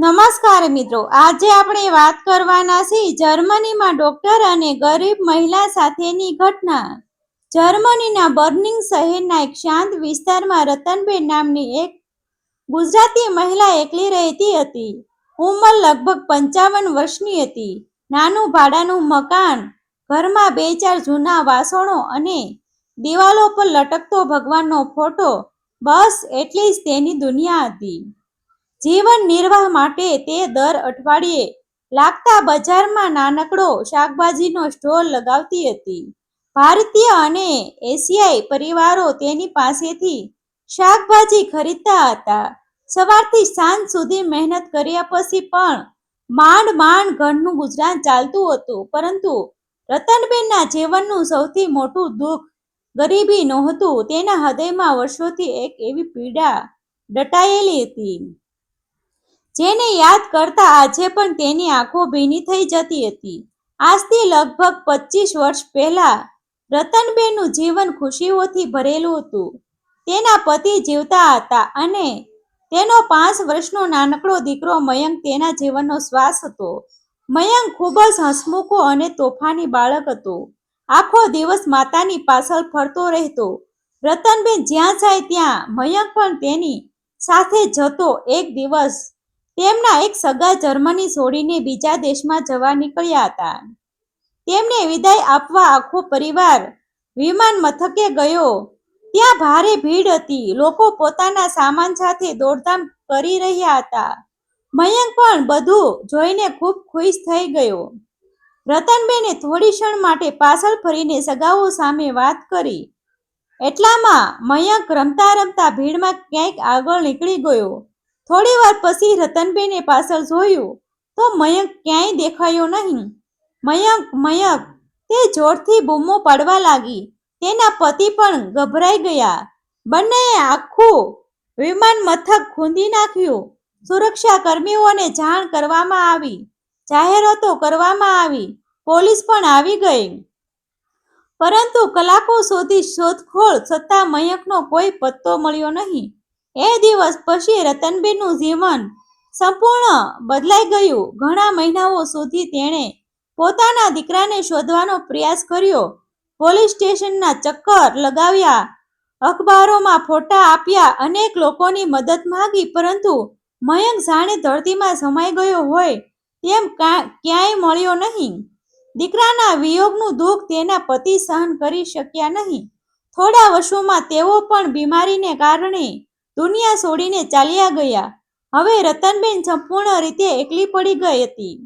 નમસ્કાર મિત્રો, આજે આપણે વાત કરવાના છીએ જર્મનીમાં ડોક્ટર અને ગરીબ મહિલા સાથેની ઘટના। જર્મનીના બર્નિંગ શહેરના એક શાંત વિસ્તારમાં રતનબેન નામની એક ગુજરાતી મહિલા એકલી રહેતી હતી। ઉંમર લગભગ 55 વર્ષની હતી। નાનું ભાડાનું મકાન, ઘરમાં 2-4 જૂના વાસણો અને દિવાલો પર લટકતો ભગવાનનો ફોટો, બસ એટલી જ તેની દુનિયા હતી। જીવન નિર્વાહ માટે તે દર અઠવાડિયે લાગતા બજારમાં નાનકડો શાકભાજીનો સ્ટોલ લગાવતી હતી। ભારતીય અને એશિયાઈ પરિવારો તેની પાસેથી શાકભાજી ખરીદતા હતા। સવારથી સાંજ સુધી મહેનત કર્યા પછી પણ માંડ માંડ ઘરનું ગુજરાન ચાલતું હતું। પરંતુ રતનબેનના જીવનનું સૌથી મોટું દુઃખ ગરીબી નહોતું, તેના હૃદયમાં વર્ષોથી એક એવી પીડા દટાયેલી હતી જેને યાદ કરતા આજે પણ તેની આંખો ભીની થઈ જતી હતી। આજથી લગભગ 25 વર્ષ પહેલા રતનબેનનું જીવન ખુશીઓથી ભરેલું હતું। તેના પતિ જીવતા હતા અને તેનો 5 વર્ષનો નાનકડો દીકરો મયંક તેના જીવનનો શ્વાસ હતો। મયંક ખૂબ જ હસમુખો અને તોફાની બાળક હતો। આખો દિવસ માતાની પાછળ ફરતો રહેતો। રતનબેન જ્યાં જાય ત્યાં મયંક પણ તેની સાથે જતો। એક દિવસ તેમના એક સગા જર્મની છોડીને બીજા દેશમાં જવા નીકળ્યા હતા। તેમને વિદાય આપવા આખો પરિવાર વિમાન મથકે ગયો। ત્યાં ભારે ભીડ હતી। લોકો પોતાના સામાન સાથે દોડધામ કરી રહ્યા હતા। મયંક પણ બધું જોઈને ખૂબ ખુશ થઈ ગયો। રતનબેને થોડી ક્ષણ માટે પાછળ ફરીને સગાઓ સામે વાત કરી। એટલામાં મયંક રમતા રમતા ભીડમાં ક્યાંક આગળ નીકળી ગયો। થોડી વાર પછી રતનબેને પાછળ જોયું તો મયંક ક્યાંય દેખાયો નહીં। મયંક મયંક તે જોરથી બૂમો પાડવા લાગી। તેના પતિ પણ ગભરાઈ ગયા। બંનેએ આખું વિમાન મથક ખૂંદી નાખ્યું। સુરક્ષા કર્મીઓને જાણ કરવામાં આવી, જાહેરાતો કરવામાં આવી, પોલીસ પણ આવી ગઈ। પરંતુ કલાકો સુધી શોધખોળ છતાં મયંકનો કોઈ પત્તો મળ્યો નહીં। એ દિવસ પછી રતનબેનનું જીવન સંપૂર્ણ બદલાઈ ગયું। ઘણા મહિનાઓ સુધી તેણે પોતાના દીકરાને શોધવાનો પ્રયાસ કર્યો। પોલીસ સ્ટેશનના ચક્કર લગાવ્યા, અખબારોમાં ફોટા આપ્યા, અનેક લોકોની મદદ માંગી, પરંતુ મયંક જાણે ધરતીમાં સમાઈ ગયો હોય તેમ ક્યાંય મળ્યો નહીં। દીકરાના વિયોગનું દુઃખ તેના પતિ સહન કરી શક્યા નહીં। થોડા વર્ષોમાં તેઓ પણ બીમારીને કારણે દુનિયા છોડીને ચાલ્યા ગયા। હવે રતનબેન સંપૂર્ણ રીતે એકલી પડી ગઈ હતી।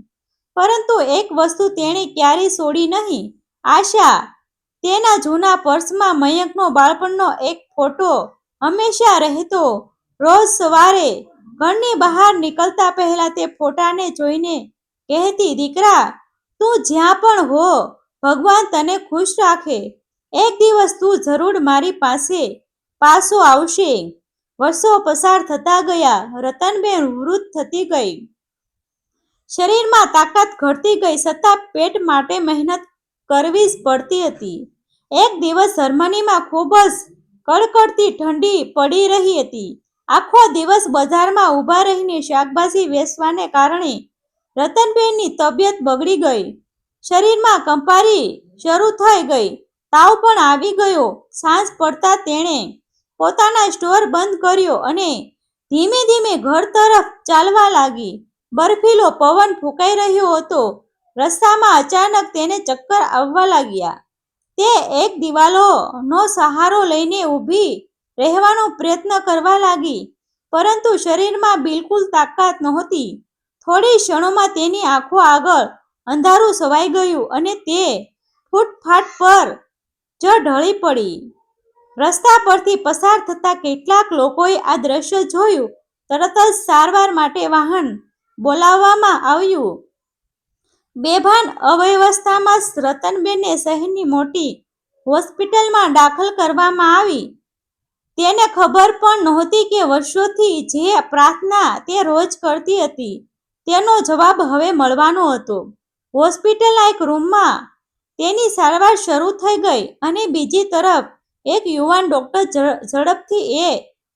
પરંતુ એક વસ્તુ તેણે ક્યારેય છોડી નહીં, આશા। તેના જૂના પર્સમાં મયંકનો બાળપણનો એક ફોટો હંમેશા રહેતો। રોજ સવારે ઘરની બહાર નીકળતા પહેલા તે ફોટાને જોઈને કહેતી, દીકરા, તું જ્યાં પણ હો, ભગવાન તને ખુશ રાખે। એક દિવસ તું જરૂર મારી પાસે પાછો આવશે। વર્ષો પસાર થતા ગયા। રતનબેન વૃદ્ધ થતી ગઈ, શરીરમાં તાકાત ઘટતી ગઈ, છતાં પેટ માટે મહેનત કરવી જ પડતી હતી। એક દિવસ જર્મનીમાં ખૂબ જ કડકડતી ઠંડી પડી રહી હતી। આખો દિવસ બજારમાં ઊભા રહીને શાકભાજી વેચવાને કારણે રતનબેનની તબિયત બગડી ગઈ। શરીરમાં કંપારી શરૂ થઈ ગઈ, તાવ પણ આવી ગયો। સાંજ પડતા તેણે પોતાના સ્ટોર બંધ કર્યો અને ધીમે ધીમે ઘર તરફ ચાલવા લાગી। બરફીલો પવન ફૂંકાઈ રહ્યો હતો। રસ્તામાં અચાનક તેને ચક્કર આવવા લાગ્યા। તે એક દિવાલોનો સહારો લઈને ઊભી રહેવાનો પ્રયત્ન કરવા લાગી, પરંતુ શરીરમાં બિલકુલ તાકાત નહોતી। થોડી ક્ષણોમાં તેની આંખો આગળ અંધારું છવાઈ ગયું અને તે ફૂટપાથ પર જ ઢળી પડી। રસ્તા પરથી પસાર થતા કેટલાક લોકોએ આ દ્રશ્ય જોયું। તરત જ સારવાર માટે વાહન બોલાવવામાં આવ્યું। બેભાન અવસ્થામાં રતનબેનને શહેરની મોટી હોસ્પિટલમાં દાખલ કરવામાં આવી। તેને ખબર પણ નહોતી કે વર્ષોથી જે પ્રાર્થના તે રોજ કરતી હતી તેનો જવાબ હવે મળવાનો હતો। હોસ્પિટલના એક રૂમમાં તેની સારવાર શરૂ થઈ ગઈ અને બીજી તરફ એક યુવાન ડોક્ટર ઝડપથી એ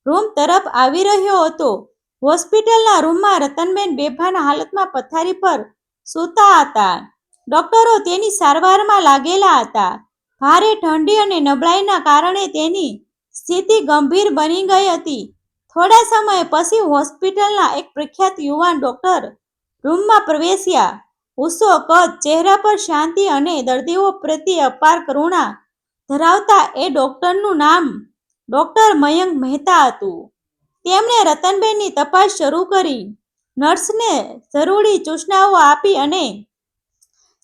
રૂમ તરફ આવી રહ્યો હતો। હોસ્પિટલના રૂમમાં રતનબેન બેભાન હાલતમાં પથારી પર સૂતા હતા. ડોક્ટરો તેની સારવારમાં લાગેલા હતા. ભારે ઠંડી અને નબળાઈના કારણે તેની સ્થિતિ ગંભીર બની ગઈ હતી. થોડા સમય પછી હોસ્પિટલના એક પ્રખ્યાત યુવાન ડોક્ટર રૂમમાં પ્રવેશ્યા. ઊંચો કદ, ચહેરા પર શાંતિ અને દર્દીઓ પ્રત્યે અપાર કરુણા ધરાવતા એ ડોક્ટરનું નામ ડોક્ટર મયંક મહેતા હતું. તેમણે રતનબેનની તપાસ શરૂ કરી. નર્સને જરૂરી સૂચનાઓ આપી અને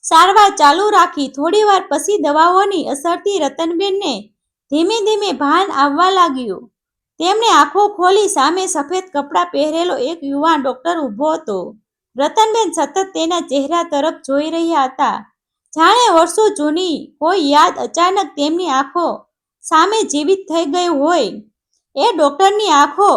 સારવાર ચાલુ રાખી. થોડીવાર પછી દવાઓની અસરથી રતનબેનને ધીમે ધીમે ભાન આવવા લાગ્યું. તેમણે આંખો ખોલી. સામે સફેદ કપડાં પહેરેલો એક યુવાન ડોક્ટર ઊભો હતો. રતનબેન સતત તેના ચહેરા તરફ જોઈ રહ્યા હતા, જાણે વર્ષો જૂની કોઈ યાદ અચાનક તેમની આંખો સામે જીવિત થઈ ગઈ હોય. એ ડોક્ટરની આંખો,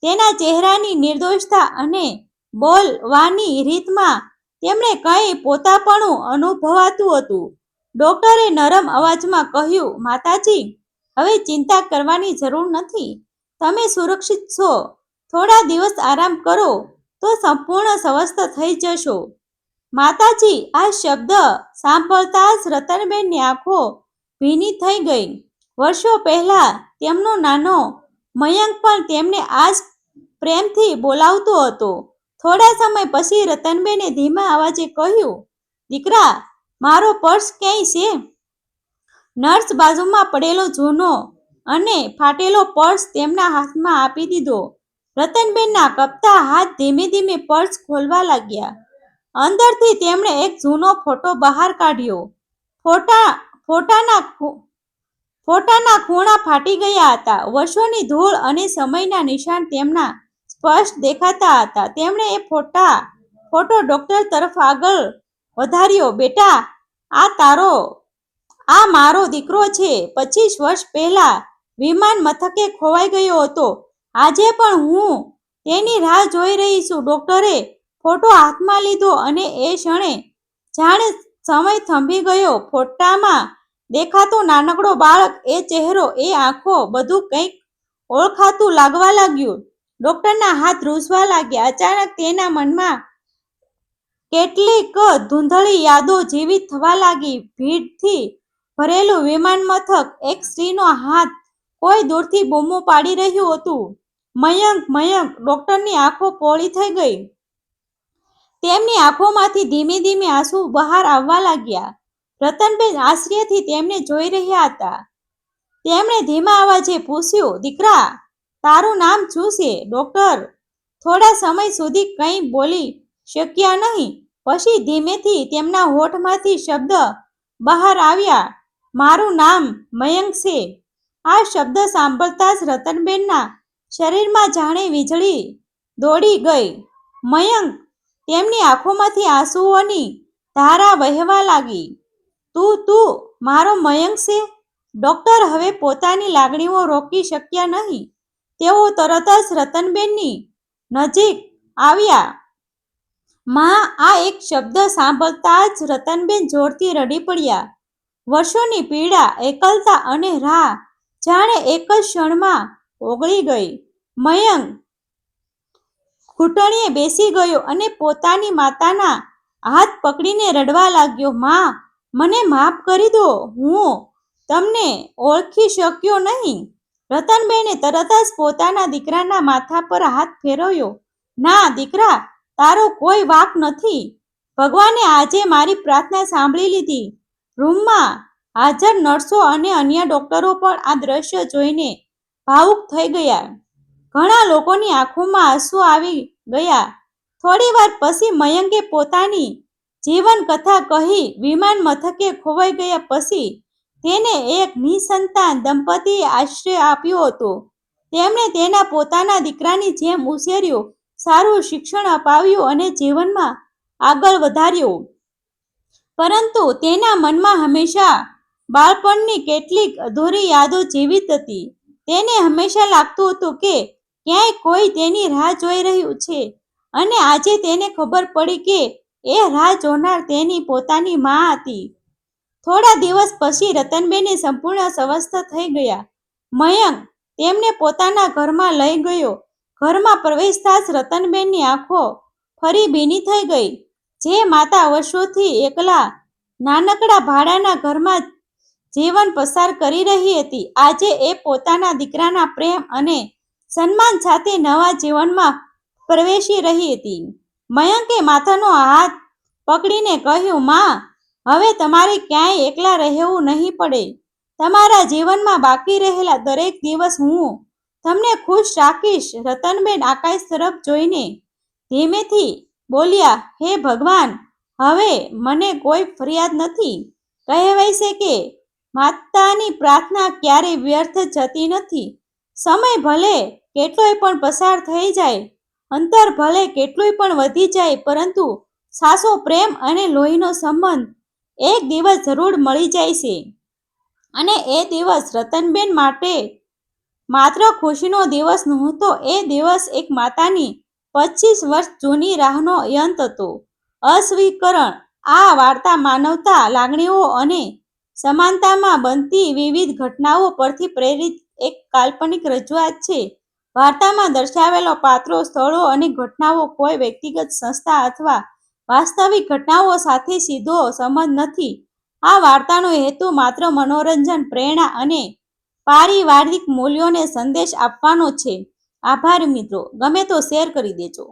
તેના ચહેરાની નિર્દોષતા અને બોલવાની રીતમાં તેમણે કંઈ પોતાપણું અનુભવાતું હતું. ડોક્ટરે નરમ અવાજમાં કહ્યું, માતાજી, હવે ચિંતા કરવાની જરૂર નથી. તમે સુરક્ષિત છો. થોડા દિવસ આરામ કરો તો સંપૂર્ણ સ્વસ્થ થઈ જશો. માતાજી, આ શબ્દ સાંભળતા જ રતનબેનની આંખો ભીની થઈ ગઈ. વર્ષો પહેલા તેમનો નાનો મયંક પણ તેમને આ જ પ્રેમથી બોલાવતો હતો. થોડા સમય પછી રતનબેને ધીમા અવાજે કહ્યું, દીકરા, મારો પર્સ ક્યાંય છે? નર્સ બાજુમાં પડેલો જૂનો અને ફાટેલો પર્સ તેમના હાથમાં આપી દીધો. રતનબેનના કપતા હાથ ધીમે ધીમે પર્સ ખોલવા લાગ્યા. અંદરથી તેમણે એક જૂનો ફોટો બહાર કાઢ્યો. ફોટાના ખૂણા ફાટી ગયા હતા. વર્ષોની ધૂળ અને સમયના નિશાન તેમાં સ્પષ્ટ દેખાતા હતા. તેમણે એ ફોટો ડોક્ટર તરફ આગળ વધાર્યો. બેટા, આ મારો દીકરો છે. 25 વર્ષ પહેલા વિમાન મથકે ખોવાઈ ગયો હતો. આજે પણ હું તેની રાહ જોઈ રહી છું. ડોક્ટરે ફોટો હાથમાં લીધો અને એ ક્ષણે જાણે સમય થંભી ગયો. ફોટામાં દેખાતો નાનકડો બાળક, એ ચહેરો, એ આંખો, બધું કંઈક ઓળખાતું લાગવા લાગ્યું. ડોક્ટરના હાથ ધ્રુજવા લાગ્યા. અચાનક તેના મનમાં કેટલીક ધૂંધળી યાદો જીવિત થવા લાગી. ભીડથી ભરેલું વિમાન મથક, એક સ્ત્રીનો હાથ કોઈ દૂરથી બૂમો પાડી રહ્યું હતું, મયંક, મયંક. ડોક્ટરની આંખો પહોળી થઈ ગઈ. તેમની આંખોમાંથી ધીમે ધીમે આંસુ બહાર આવવા લાગ્યા. રતનબેન આશ્ચર્યથી તેમને જોઈ રહ્યા હતા. તેમણે ધીમા અવાજે પૂછ્યું, દીકરા, તારું નામ શું છે? ડોક્ટર થોડા સમય સુધી કંઈ બોલી શક્યા નહીં. પછી ધીમેથી તેમના હોઠમાંથી શબ્દ બહાર આવ્યા, મારું નામ મયંક છે. આ શબ્દ સાંભળતા જ રતનબેનના શરીરમાં જાણે વીજળી દોડી ગઈ. મયંક. તેમની આંખોમાંથી આંસુઓની ધારા વહેવા લાગી. તું મારો મયંક છે? ડોક્ટર હવે પોતાની લાગણીઓ રોકી શક્યા નહીં. તેઓ તરત જ રતનબેનની નજીક આવ્યા. માં. આ એક શબ્દ સાંભળતા જ રતનબેન જોરથી રડી પડ્યા. વર્ષોની પીડા, એકલતા અને રાહ જાણે એક જ ક્ષણમાં ઓગળી ગઈ. મયંક ઘૂંટણિયે બેસી ગયો અને પોતાની માતાના હાથ પકડીને રડવા લાગ્યો. માં, મને માફ કરી દો. હું તમને ઓળખી શક્યો નહીં. રતનબેને તરત જ પોતાના દીકરાના માથા પર હાથ ફેરવ્યો. ના દીકરા, તારો કોઈ વાંક નથી. ભગવાને આજે મારી પ્રાર્થના સાંભળી લીધી. રૂમમાં હાજર નર્સો અને અન્ય ડોક્ટરો પણ આ દ્રશ્ય જોઈને ભાવુક થઈ ગયા. ઘણા લોકોની આંખોમાં આંસુ આવી ગયા. થોડીવાર પછી મયંકે પોતાની જીવન કથા કહી. વિમાન મથકે ખોવાઈ ગયા પછી તેને એક નિસંતાન દંપતીએ આશ્રય આપ્યો હતો. તેમણે તેના પોતાના દીકરાની જેમ ઉછેર્યો, સારું શિક્ષણ અપાવ્યું અને જીવનમાં આગળ વધાર્યો. પરંતુ તેના મનમાં હંમેશા બાળપણની કેટલીક અધૂરી યાદો જીવિત હતી. તેને હંમેશા લાગતું હતું કે ક્યાંય કોઈ તેની રાહ જોઈ રહ્યું છે. અને આજે તેને ખબર પડી કે એ રાહ જોનાર તેની પોતાની માં હતી. થોડા દિવસ પછી રતનબેને સંપૂર્ણ સ્વસ્થ થઈ ગયા. મયંક તેમને પોતાના ઘરમાં લઈ ગયો. ઘરમાં પ્રવેશતા જ રતનબેનની આંખો ફરી ભીની થઈ ગઈ. જે માતા વર્ષોથી એકલા નાનકડા ભાડાના ઘરમાં જીવન પસાર કરી રહી હતી, આજે એ પોતાના દીકરાના પ્રેમ અને સન્માન સાથે નવા જીવનમાં પ્રવેશી રહી હતી. મયંકે માથાનો હાથ પકડીને કહ્યું, માં, હવે તમારે ક્યાંય એકલા રહેવું નહીં પડે. તમારા જીવનમાં બાકી રહેલા દરેક દિવસ હું તમને ખુશ રાખીશ. રતનબેન આકાશ તરફ જોઈને ધીમેથી બોલ્યા, હે ભગવાન, હવે મને કોઈ ફરિયાદ નથી. કહેવાય છે કે માતાની પ્રાર્થના ક્યારેય વ્યર્થ જતી નથી. સમય ભલે કેટલોય પણ પસાર થઈ જાય, અંતર ભલે કેટલુંય પણ વધી જાય, પરંતુ સાચો પ્રેમ અને લોહીનો સંબંધ એક દિવસ જરૂર મળી જાય છે. અને એ દિવસ રતનબેન માટે માત્ર ખુશીનો દિવસ નહોતો, એ દિવસ એક માતાની 25 વર્ષ જૂની રાહનો અંત હતો. અસ્વીકરણ. આ વાર્તા માનવતા, લાગણીઓ અને સમાનતામાં બનતી વિવિધ ઘટનાઓ પરથી પ્રેરિત એક કાલ્પનિક રજૂઆત છે. વાર્તામાં દર્શાવેલા પાત્રો, સ્થળો અને ઘટનાઓ કોઈ વ્યક્તિગત, સંસ્થા અથવા વાસ્તવિક ઘટનાઓ સાથે સીધો સંબંધ નથી. આ વાર્તાનો હેતુ માત્ર મનોરંજન, પ્રેરણા અને પારિવારિક મૂલ્યોને સંદેશ આપવાનો છે. આભાર મિત્રો. ગમે તો શેર કરી દેજો.